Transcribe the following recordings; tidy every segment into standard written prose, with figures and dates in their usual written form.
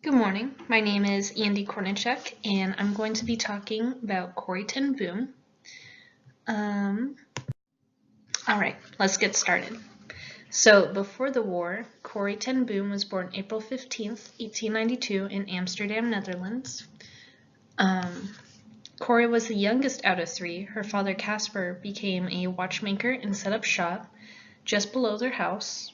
Good morning. My name is Andy Kornichek, and I'm going to be talking about Corrie ten Boom. All right, let's get started. So, before the war, Corrie ten Boom was born April 15th, 1892 in Amsterdam, Netherlands. Corrie was the youngest out of three. Her father, Casper, became a watchmaker and set up shop just below their house.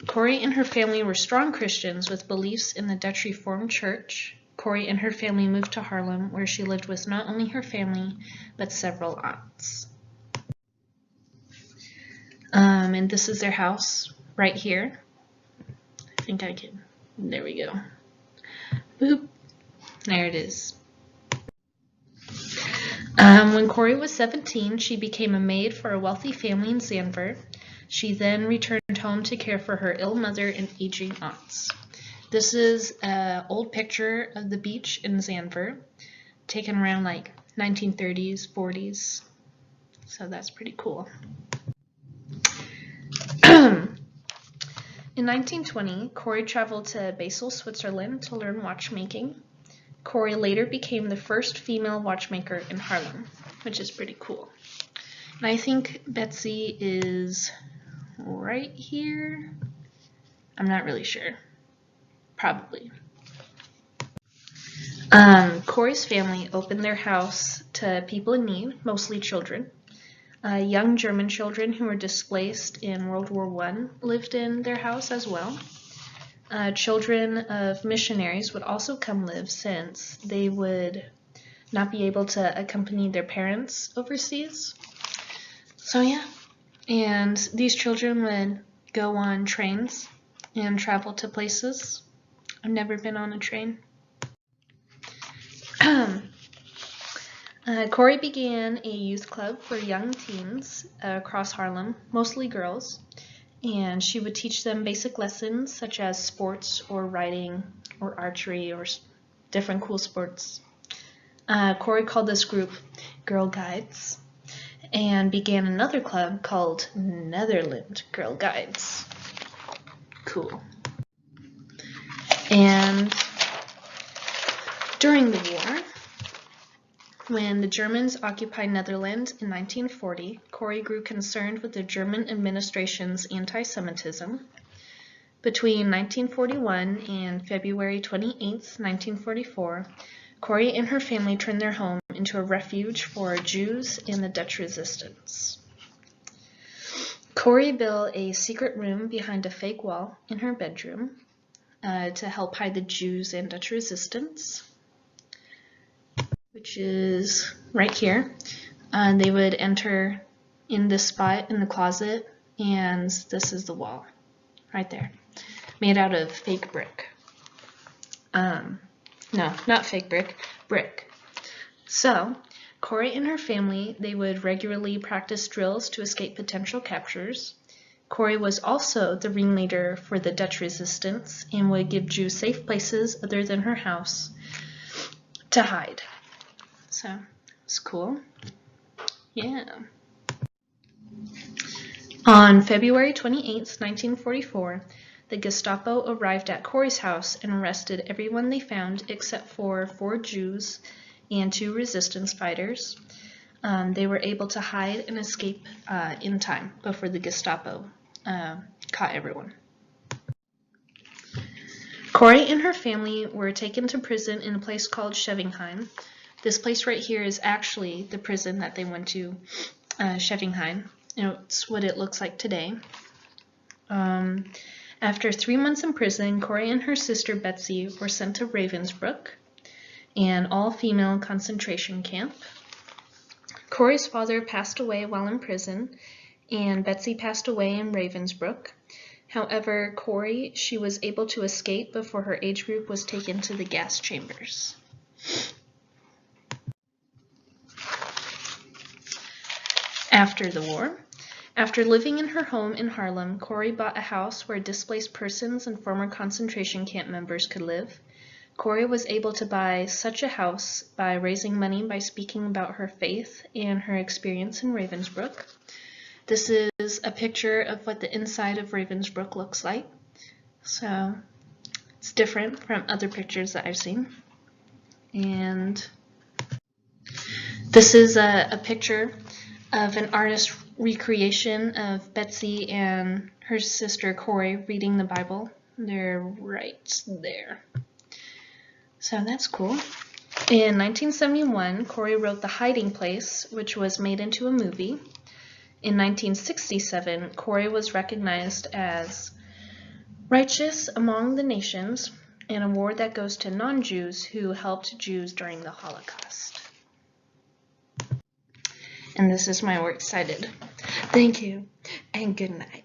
Corrie and her family were strong Christians with beliefs in the Dutch Reformed Church. Corrie and her family moved to Haarlem, where she lived with not only her family, but several aunts. And this is their house right here. I think I can. There we go. Boop. There it is. When Corrie was 17, she became a maid for a wealthy family in Zandvoort. She then returned home to care for her ill mother and aging aunts. This is an old picture of the beach in Zandvoort, taken around like 1930s, 40s. So that's pretty cool. In 1920, Corrie traveled to Basel, Switzerland to learn watchmaking. Corrie later became the first female watchmaker in Haarlem, which is pretty cool. And I think Betsy is right here. I'm not really sure. Probably. Corrie's family opened their house to people in need, mostly children. Young German children who were displaced in World War I lived in their house as well. Children of missionaries would also come live since they would not be able to accompany their parents overseas. So yeah, and these children would go on trains and travel to places. I've never been on a train. Corrie began a youth club for young teens across Haarlem, mostly girls, and she would teach them basic lessons such as sports or riding or archery or different cool sports. Corrie called this group Girl Guides and began another club called Netherland Girl Guides. Cool. And during the war, when the Germans occupied Netherlands in 1940, Corrie grew concerned with the German administration's anti-Semitism. Between 1941 and February 28, 1944, Corrie and her family turned their home into a refuge for Jews and the Dutch resistance. Corrie built a secret room behind a fake wall in her bedroom to help hide the Jews and Dutch resistance, which is right here. They would enter in this spot in the closet, and this is the wall right there, made out of fake brick. No, not fake brick, brick. So, Corrie and her family, they would regularly practice drills to escape potential captures. Corrie was also the ringleader for the Dutch resistance and would give Jews safe places other than her house to hide. So, it's cool. Yeah. On February 28, 1944, the Gestapo arrived at Corrie's house and arrested everyone they found except for 4 Jews and 2 resistance fighters. They were able to hide and escape in time before the Gestapo caught everyone. Corrie and her family were taken to prison in a place called Scheveningen. This place right here is actually the prison that they went to, Scheveningen. It's what it looks like today. After 3 months in prison, Corrie and her sister Betsy were sent to Ravensbrück, an all-female concentration camp. Corrie's father passed away while in prison, and Betsy passed away in Ravensbrück. However, Corrie, she was able to escape before her age group was taken to the gas chambers. After the war, after living in her home in Haarlem, Corrie bought a house where displaced persons and former concentration camp members could live. Corrie was able to buy such a house by raising money by speaking about her faith and her experience in Ravensbrück. This is a picture of what the inside of Ravensbrück looks like. So, It's different from other pictures that I've seen. And this is a picture of an artist's recreation of Betsy and her sister Corey reading the Bible. They're right there. So that's cool. In 1971, Corey wrote The Hiding Place, which was made into a movie. In 1967, Corey was recognized as Righteous Among the Nations, an award that goes to non-Jews who helped Jews during the Holocaust. And this is my works cited. Thank you, and good night.